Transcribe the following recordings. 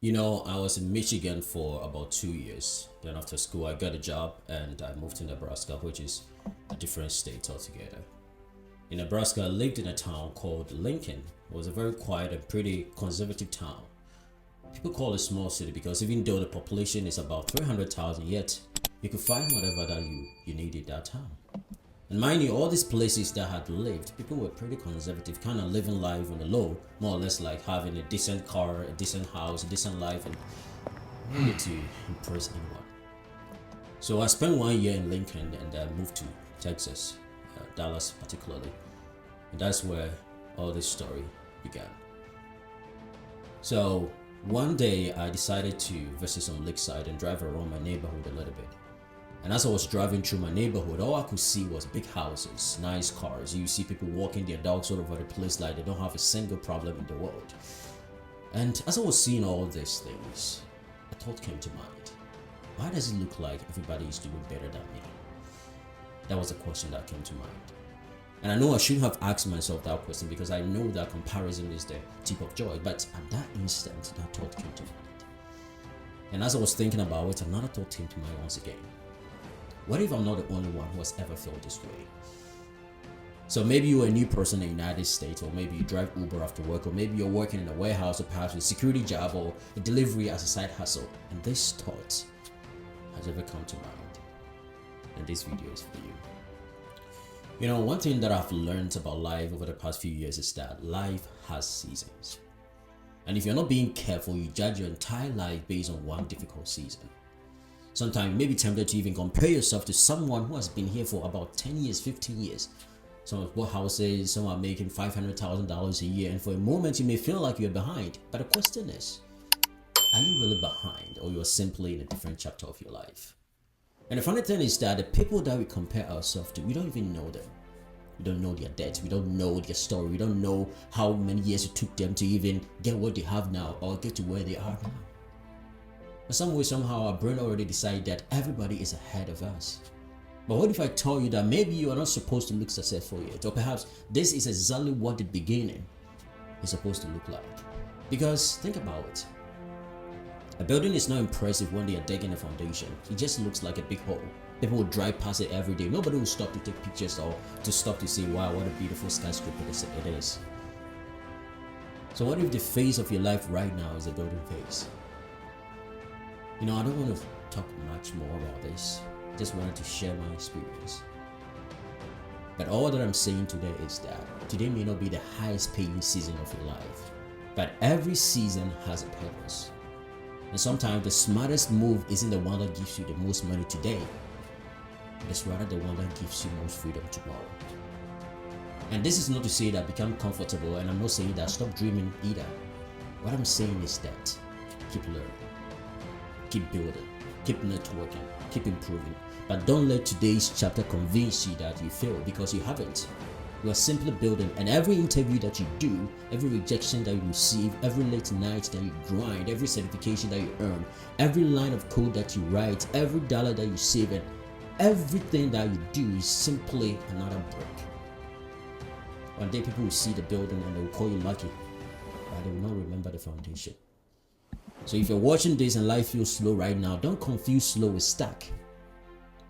I was in Michigan for about 2 years. Then after school, I got a job and I moved to Nebraska, which is a different state altogether. In Nebraska, I lived in a town called Lincoln. It was a very quiet and pretty conservative town. People call it a small city because even though the population is about 300,000, yet you could find whatever that you needed that town. And mind you, all these places that I had lived, people were pretty conservative, kind of living life on the low, more or less like having a decent car, a decent house, a decent life, and really to impress anyone. So I spent 1 year in Lincoln and I moved to Texas, Dallas particularly. And that's where all this story began. So one day I decided to visit some lakeside and drive around my neighborhood a little bit. And as I was driving through my neighborhood, all I could see was big houses, nice cars. You see people walking their dogs all over the place like they don't have a single problem in the world. And as I was seeing all these things, a thought came to mind. Why does it look like everybody is doing better than me? That was a question that came to mind. And I know I shouldn't have asked myself that question because I know that comparison is the tip of joy. But at that instant, that thought came to mind. And as I was thinking about it, another thought came to mind once again. What if I'm not the only one who has ever felt this way? So maybe you're a new person in the United States, or maybe you drive Uber after work, or maybe you're working in a warehouse, or perhaps a security job, or a delivery as a side hustle. And this thought has ever come to mind. And this video is for you. One thing that I've learned about life over the past few years is that life has seasons. And if you're not being careful, you judge your entire life based on one difficult season. Sometimes you may be tempted to even compare yourself to someone who has been here for about 10 years, 15 years. Some have bought houses, some are making $500,000 a year, and for a moment you may feel like you're behind. But the question is, are you really behind, or you're simply in a different chapter of your life? And the funny thing is that the people that we compare ourselves to, we don't even know them. We don't know their debts, we don't know their story, we don't know how many years it took them to even get what they have now or get to where they are now. In some way, somehow, our brain already decided that everybody is ahead of us. But what if I tell you that maybe you are not supposed to look successful yet, or perhaps this is exactly what the beginning is supposed to look like? Because think about it. A building is not impressive when they are digging a foundation. It just looks like a big hole. People will drive past it every day. Nobody will stop to take pictures or to stop to say, wow, what a beautiful skyscraper it is. So what if the phase of your life right now is a building phase? I don't want to talk much more about this. I just wanted to share my experience. But all that I'm saying today is that today may not be the highest paying season of your life, but every season has a purpose. And sometimes the smartest move isn't the one that gives you the most money today. It's rather the one that gives you most freedom tomorrow. And this is not to say that become comfortable, and I'm not saying that stop dreaming either. What I'm saying is that keep learning. Keep building, keep networking, keep improving. But don't let today's chapter convince you that you failed, because you haven't. You are simply building, and every interview that you do, every rejection that you receive, every late night that you grind, every certification that you earn, every line of code that you write, every dollar that you save, and everything that you do is simply another brick. One day people will see the building and they will call you lucky, but they will not remember the foundation. So if you're watching this and life feels slow right now, don't confuse slow with stuck.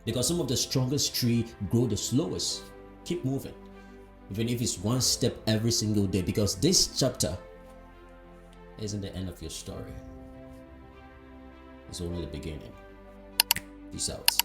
Because some of the strongest trees grow the slowest. Keep moving. Even if it's one step every single day, because this chapter isn't the end of your story. It's only the beginning. Peace out.